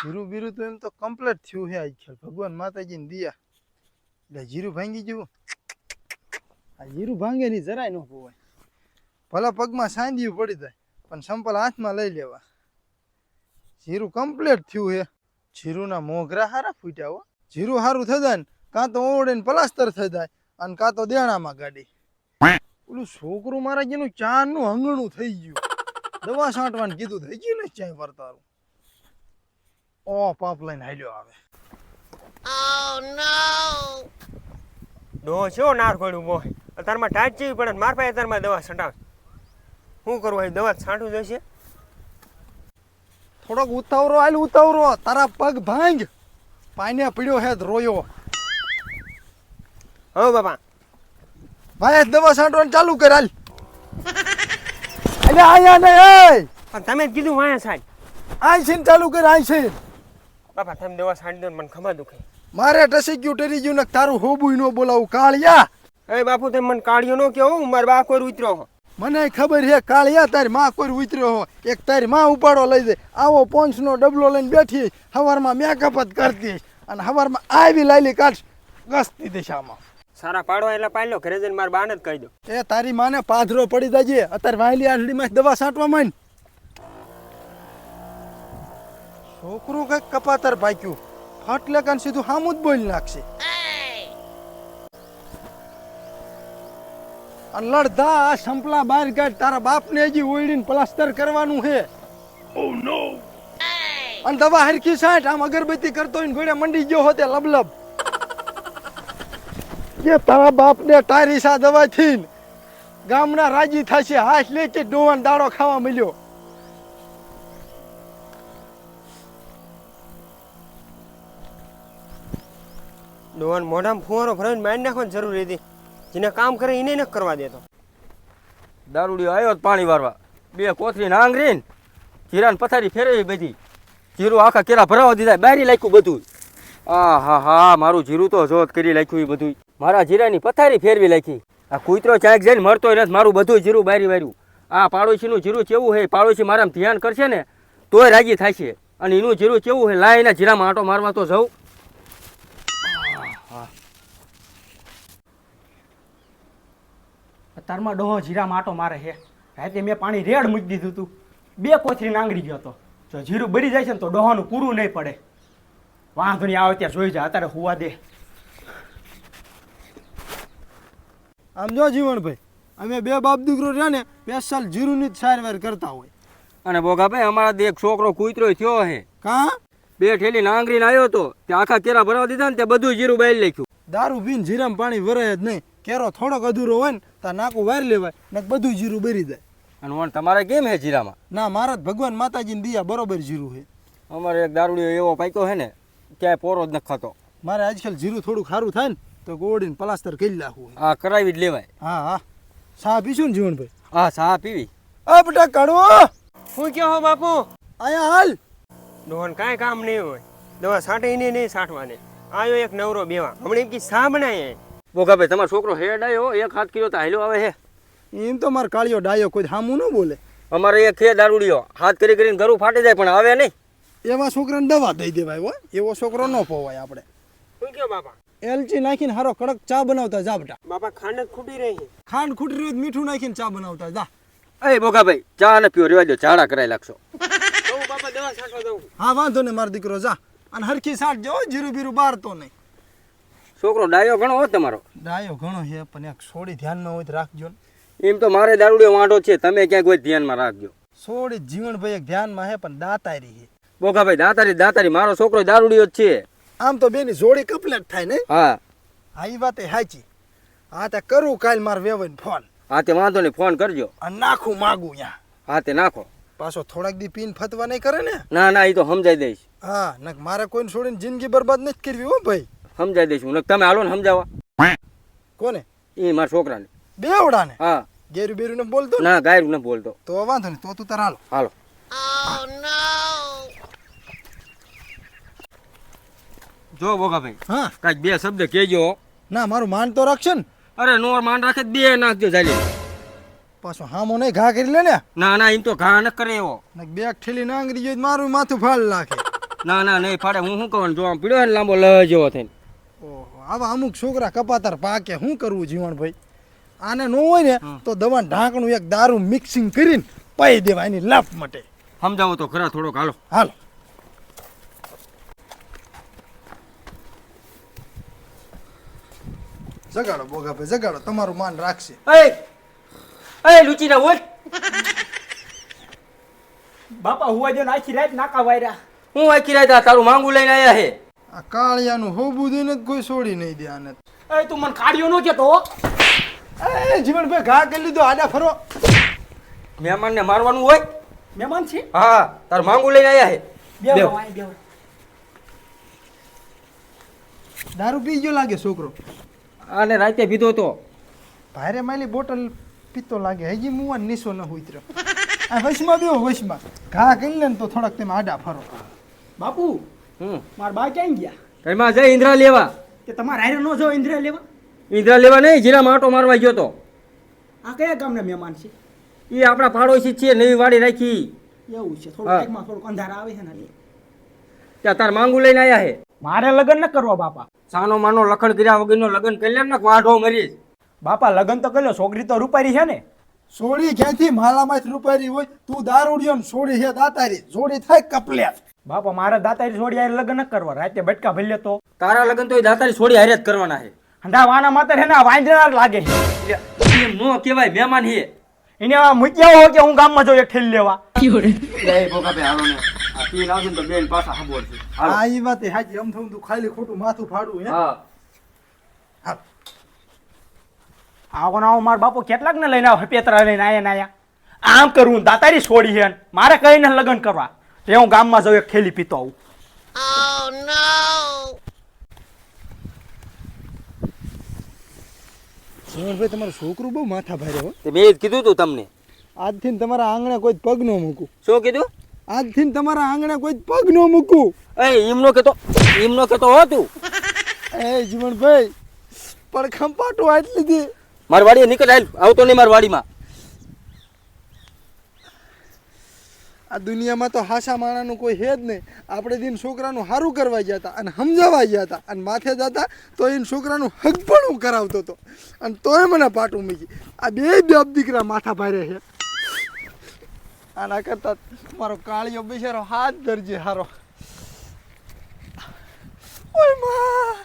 જીરું બીરું તો એમ તો કમ્પ્લીટ થયું છે આજ ખેલ ભગવાન માતાજીને દિયા એટલે જીરું ભાંગી ગયું. આ જીરું ભાંગે ની જરાય ન પોવાય. ભલા પગમાં સાંધિયું પડી જાય પણ સંપલ હાથમાં લઈ લેવા. જીરું કમ્પ્લીટ થયું છે. જીરુંના મોગરા હારા ફૂટ્યા હો. જીરું સારું થઈ જાય ને કાં તો ઓવડે પ્લાસ્ટર થઈ જાય અને કાં તો દેણામાં ગાડી. ઓલું છોકરું મારા જેનું ચારનું હંગણું થઈ ગયું. દવા છાંટવાનું કીધું થઈ ગયું ને ચાય પરતારું. ઓ પાપ લઈને હાલ્યો આવે. ડોહો છો નાર પડ્યું મોહ અત્યારમાં ટાઈટ જેવી પડે માર પાસે અત્યારમાં દવા છંટાવ શું કરવું એ દવા છાંટવું જશે. થોડોક ઉતાવરો હાલ ઉતાવરો તારા પગ ભાંગ પાઈને પીડ્યો હે રોયો. હો બાપા ભાઈ દવા છાંટવાનું ચાલુ કર હાલ. અલ્યા આયા ને એ પણ તમે જ કીધું વાયા સાહેબ આઈ છે ચાલુ કર આઈ છે. બાપા તમે દવા છાંટી દો મને ખબર દુખે. મારે ટસી ગયું ટરી ગયું ને તારું હોબુય નો બોલાવું કાળિયા. એ બાપુ તમે મને કાઢ્યો ન કેવું મારા બા કોઈ ઉતર્યો હો. મને ખબર છે કાળિયા તારી માં કોઈ ઉતર્યો હો. એક તારી માં ઉપાડો લઈ જાય આવો પોંચનો ડબલો લઈને બેઠી હવારમાં મેકઅપ જ કરતી અને હવારમાં આવી લાયલી કાઢ ગસતી દિશામાં. સારા પાડવા એટલે પાડ્યો ઘરે જઈને મારા બાને જ કહી દો. એ તારી માને પાથરો પડી જાય અત્યારે વાયલી આંધળીમાં દવા છાંટવા માંડ. છોકરું કઈક કપાતર ભાગ્યું ફાટલે કાન સીધું હામું જ બોલી નાખશે. અને લડધા આ સંપલા બહાર કાઢ તારા બાપને હજી ઓળીને પ્લાસ્ટર કરવાનું છે. ઓ નો. અને દવા હરખી છાંટ આમ અગરબત્તી કરતો હોય ને ઘોડે મંડી ગયો હોતે લબલબ. કે તારા બાપને ટાયરીસા દવા થી ગામના રાજી થશે હાથ લે કે ડોવાન દાડો ખાવા મળ્યો. ડોહાને મોઢામાં ફુવારો ભરાવીને મારી નાખવાની જરૂર હતી. જેને કામ કરે એને ન કરવા દેતો. દારૂડિયો આવ્યો પાણી વારવા બે કોથરી નાંગરીને જીરાને પથારી ફેરવી બધી જીરું આખા કેરા ભરાવા દીધા બારી લાખ્યું બધું. આ હા હા મારું જીરું તો જોત કરી લાખ્યું એ બધું. મારા જીરાની પથારી ફેરવી લાખી. આ કૂતરો ચાંક જઈને મળતો નથી મારું બધું જીરું બારી વાર્યું. આ પાડોશીનું જીરું કેવું છે પાડોશી મારામાં ધ્યાન કરશે ને તોય રાજી થાય છે. અને એનું જીરું કેવું છે લાવીને જીરામાં આંટો મારવા તો જાઉં. તારમાં ડોહો જીરા માટો મારે છે. રાતે મેં પાણી રેડ મૂકી દીધું હતું 2 કોથરી નાંગડી ગયો હતો. જો જીરું બળી જાય છે ને તો ડોહાનું પૂરું નહીં પડે. વાંધો નહીં આવે ત્યાં જોઈ જાય અત્યારે હુવા દે. આમ જો જીવણભાઈ અમે બે બાપ દીકરો રહ્યા ને સ્પેશિયલ જીરુની જ સારવાર કરતા હોય. અને બોગાભાઈ અમારા એક છોકરો કૂતરો થયો છે. કા 2 ઠેલી નાંગરીને આવ્યો તો ત્યાં આખા કેરા ભરાવા દીધા ને તે બધું જીરું બારી લાખ્યું. દારૂ પીને જીરામાં પાણી ભરાય જ નહીં. કેરો થોડોક અધૂરો હોય ને તો નાકું વારી લેવાય ને બધું જીરું બરી જાય. અને વણ તમારે કેમ હે જીરામાં? ના મારા ભગવાન માતાજીને દિયા બરોબર જીરું છે. અમારે એક દારૂડિયો એવો પાક્યો છે ને ક્યાંય પોરો જ નથી ખાતો. મારે આજકાલ જીરું થોડું સારું થાય ને તો ગોળીને પ્લાસ્ટર કરી નાખવું. હા કરાવી જ લેવાય. હા હા ચા પીશું ને જીવણભાઈ? હા ચા પીવી. આ બેટા કાઢવો શું કહો બાપુ? આયા હાલ. ડોહાને કાંઈ કામ નહીં હોય દવા છાંટે એને નહીં છાંટવાને. આયો એક નવરો બેવા હમણાં એમ કે સા બનાય. બોગાભાઈ તમારો છોકરો હેડ આવ્યો 1 હાથ કિલો તો હાલ્યો આવે છે. એમ તો મારે કાળિયો ડાયો કોઈ હામું ન બોલે. અમારે એક છે દારૂડિયો હાથ કરી કરીને ઘરું ફાટી જાય પણ આવે નહીં. એવા છોકરાને દવા દઈ દેવાય હો. એવો છોકરો ન પોવાય આપણે. શું કહો બાપા? એલચી નાખીને હારો કડક ચા બનાવતા જા બેટા. બાપા ખાંડ જ ખૂટી રહી છે. ખાંડ ખૂટી રહ્યું મીઠું નાખીને ચા બનાવતા જા. એ બોગાભાઈ ચા ન પીવો રેવા દો ઝાડા કરાઈ લાગશો. કહું બાપા દવા છાંટવા દઉં. હા વાંધો નહીં મારો દીકરો જા અને હરખી સાટ જો જીરું બીરું બાર તો નહીં. છોકરો ડાયો ઘણો હો તમારો. ડાયો ઘણો છે પણ એક સોડી ધ્યાનમાં હોય તો રાખજો ને. એમ તો મારે દારૂડિયો વાંઢો છે તમે ક્યાંક કોઈ ધ્યાનમાં રાખજો. સોડી જીવણભાઈ એક ધ્યાનમાં છે પણ દાતારી છે. બોગાભાઈ દાતારી મારો છોકરો દારૂડિયો જ છે. આમ તો બેની જોડી કમ્પ્લીટ થાય ને. હા હા એ વાત સાચી. હા તે કરું કાલ મારે વેવાઈને ફોન. હા તે વાંધો નહીં ફોન કરજો. અને નાખું માગું ત્યાં. હા તે નાખો. પાછો થોડાક દી પીને ફતવા નહીં કરે ને. ના ના એ તો સમજાઈ દઈશ. હા નક મારે કોઈને છોડીને જિંદગી બરબાદ નથી કરવી હો ભાઈ. સમજાઈ દઈશ હું. તમે હાલો ને સમજાવવા. કોને? એ મારા છોકરાને. બેવડાને? હા ગેરું બેરું ને બોલતો ને? ના ગાયરું ન બોલતો. તો વાંધો નહીં તો તું તાર હાલો. હાલો. જો બોગાભાઈ હા કાંઈક 2 શબ્દ કહેજો. ના મારું માન તો રાખશે ને. અરે નો માન રાખે 2 નાખજો ચાલી. પાછો હામો નહીં ઘા કરી લે ને. ના ના એમ તો ઘા ન કરે એવો. નક બે ઠેલી નાંગરી જોઈ મારું માથું ફાળ નાખે. ના ના નહીં ફાડે. હું શું કહું જો આમ પીડ્યો હોય ને લાંબો લ જેવો થઈને. ઓહો આવા અમુક છોકરા કપાતર પાકે શું કરવું જીવણભાઈ આને ન હોય ને તો દવા ઢાંકણું એક દારૂ મિક્સિંગ કરીને પાઈ દેવા એની લાફ માટે. સમજાવો તો ખરા થોડોક હાલો. હાલો જગાડો બોગાભાઈ જગાડો તમારું માન રાખશે. એ લુચીના ઓય બાપા હુવા જો આખી રાત નાકા વાયરા. હું આખી રાત આ તારું માંગુ લઈને આયા હે. આ કાળિયાનું હોબું દઈને જ કોઈ છોડી નહીં દે આને. એ તું મને કાઢ્યો ન કેતો. એ જીવણભાઈ ઘા કરી લીધો આડા ફરો. મહેમાનને મારવાનું હોય. મહેમાન છે હા તારું માંગુ લઈને આયા હે. બેહો આય બેહો. દારૂ પી ગયો લાગે છોકરો. આને રાતે પીધો તો. ભારે માલી બોટલ પીતો લાગે હજી મુવા નીસો ન ઉતર્યો. આ વશમાં બેહો વશમાં ઘા કરી લે ને તો થોડાક તમે આડા ફરો. બાપુ મારા બા ક્યાં ગયા? એમાં જઈ ઇન્દ્રા લેવા. કે તમારે હારે ન જાઓ ઇન્દ્રિયા લેવા? ઇન્દ્રા લેવા નહીં જીરા માટો મારવા ગયો તો. આ કયા ગામના મહેમાન છે? એ આપણા પાડોશી છે નવી વાડી રાખી. એવું છે થોડું હા. ટાઈમમાં થોડુંક અંધારા આવે છે ને. ત્યાં તાર માંગુ લઈને આયા હે. મારે લગ્ન ન કરવા બાપા. સાનો માનો લખણ કર્યા વગરનો લગ્ન કરી લેમ ને વાઢો મરીશ. બાપા લગ્ન તો કર્યો, છોકરી તો રૂપારી છે ને. સોડી ક્યાંથી માલામાં રૂપારી હોય તું દારૂડિયો ને સોડી છે દાતારી જોડી થાય કપલ્યા. બાપા મારે દાતારી છોડી હારે લગ્ન ન કરવા, રાતે બટકા ભલ્યો તો. તારા લગ્ન તો એ દાતારી છોડી હારે જ કરવાના હે. હંડા વાના માતર હે ને વાંદરા લાગે છે. એમ નો કહેવાય મહેમાન હે. એને આ મૂક્યા હોય કે હું ગામમાં જો એક ઠેલ લેવા. એ બોકા બે હાલો ને. આ પી લાવજો ને તો બેન પાછા ખબર છે. હાલો. આ ઈ વાત હાજી આમ થવું તું ખાલી ખોટું માથું ફાડું હે. હા. હા આવો ના મારા બાપુ કેટલાક ને લઈને આવો પેતરા લઈને આયા નાયા. આમ કરવું દાતારી છોડી છે મારે કહીને લગ્ન કરવા. તે હું ગામમાં જાઉં એક ઠેલી પીતો આવું. જીવણભાઈ તમારું છોકરું બહુ માથા ભારે હો. તે મેં જ કીધું તું તમને. આજથી તમારા આંગણે કોઈ પગ ન મૂકું. શું કીધું? આજથી તમારા આંગણે કોઈ પગ ન મૂકું. એમનો કેતો હો તું. એ જીવણભાઈ પડખમ પાટું આટલી લીધી. મારી વાડી નીકળ આવતો નહીં મારી વાડીમાં. આ દુનિયામાં તો હાસા માણાનું કોઈ હે જ નહીં. આપણે દિન છોકરાનું સારું કરવા ગયા હતા અને સમજાવવા ગયા હતા અને માથે જતા તો એને છોકરાનું હક પણ હું કરાવતો હતો અને તોય મને પાટું મૂકી. આ બે બાપ દીકરા માથા ભારે છે. આના કરતા મારો કાળિયો બિચારો હાથ ધરજે હારો. ઓય માં